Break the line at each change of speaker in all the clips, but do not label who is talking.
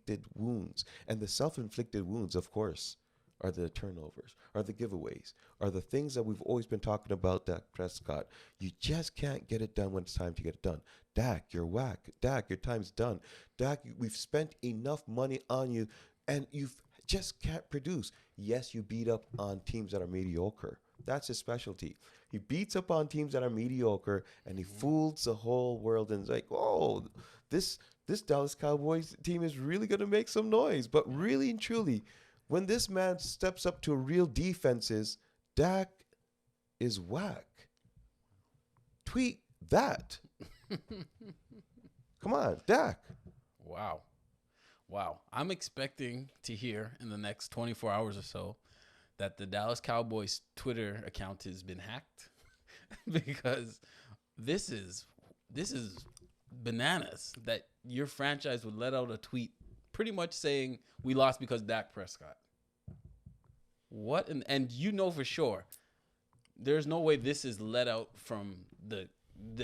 self-inflicted wounds. And the self-inflicted wounds, of course, are the turnovers, are the giveaways, are the things that we've always been talking about, Dak Prescott. You just can't get it done when it's time to get it done. Dak, you're whack. Dak, your time's done. Dak, we've spent enough money on you, and you just can't produce. Yes, you beat up on teams that are mediocre. That's his specialty. He beats up on teams that are mediocre, and he fools the whole world and is like, oh, this Dallas Cowboys team is really going to make some noise. But really and truly, when this man steps up to real defenses, Dak is whack. Tweet that. Come on, Dak.
Wow. Wow. I'm expecting to hear in the next 24 hours or so that the Dallas Cowboys Twitter account has been hacked because this is bananas that your franchise would let out a tweet pretty much saying we lost because Dak Prescott. What? And you know for sure there's no way this is let out from the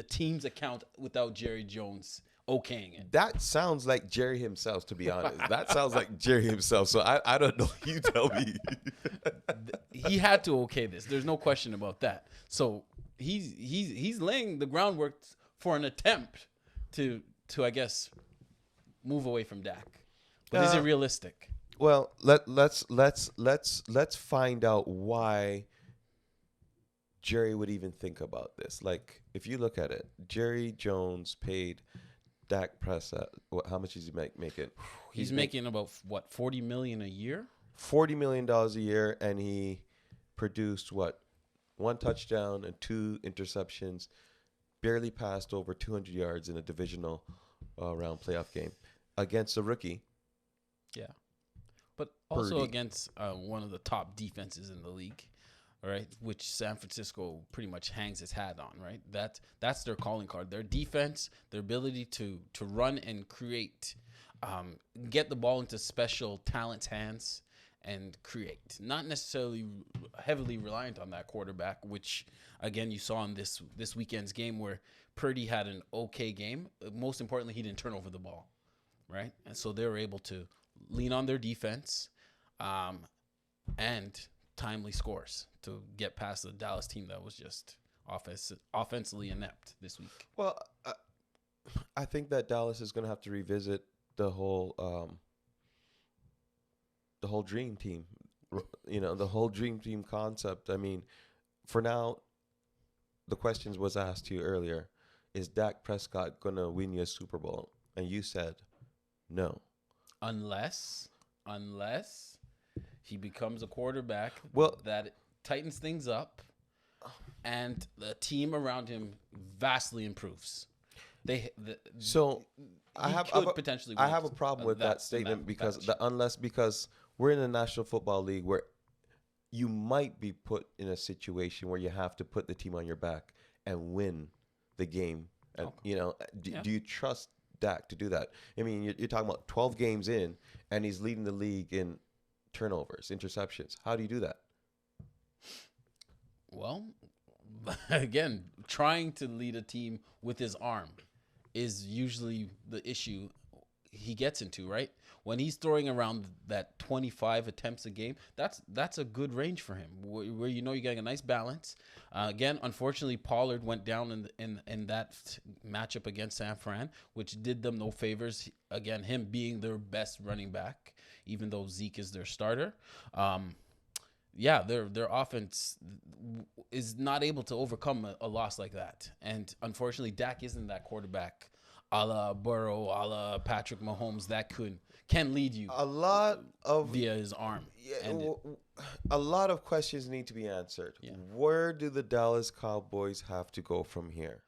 team's account without Jerry Jones okaying it.
That sounds like Jerry himself, to be honest. That sounds like Jerry himself. So I don't know. You tell me.
He had to okay this. There's no question about that. So he's laying the groundwork for an attempt to I guess move away from Dak. But is it realistic?
Well, let's find out why Jerry would even think about this. Like, if you look at it, Jerry Jones paid Dak Prescott. How much is he making?
He's making about what, $40 million a year?
$40 million a year, and he produced what? 1 touchdown and 2 interceptions. Barely passed over 200 yards in a divisional round playoff game against a rookie.
Yeah, but also
Purdy.
against one of the top defenses in the league, right? Which San Francisco pretty much hangs its hat on, right? That's their calling card. Their defense, their ability to run and create, get the ball into special talents' hands and create. Not necessarily heavily reliant on that quarterback, which again you saw in this weekend's game where Purdy had an okay game. Most importantly, he didn't turn over the ball, right? And so they were able to lean on their defense and timely scores to get past the Dallas team that was just offensively inept this week.
Well, I think that Dallas is going to have to revisit the whole dream team, the whole dream team concept. I mean, for now, the questions was asked to you earlier, is Dak Prescott going to win you a Super Bowl? And you said no.
Unless he becomes a quarterback that tightens things up and the team around him vastly improves. I have a problem with that statement because we're in a National Football League where you might be put in a situation where you have to put the team on your back and win the game. And, do you trust Dak to do that? I mean, you're talking about 12 games in, and he's leading the league in turnovers, interceptions. How do you do that? Well, again, trying to lead a team with his arm is usually the issue he gets into, right? When he's throwing around that 25 attempts a game, that's a good range for him, where you're getting a nice balance. Again, unfortunately, Pollard went down in that matchup against San Fran, which did them no favors. Again, him being their best running back, even though Zeke is their starter. Their offense is not able to overcome a loss like that. And unfortunately, Dak isn't that quarterback a la Burrow, a la Patrick Mahomes that can lead you via his arm.
Yeah, a lot of questions need to be answered.
Yeah.
Where do the Dallas Cowboys have to go from here?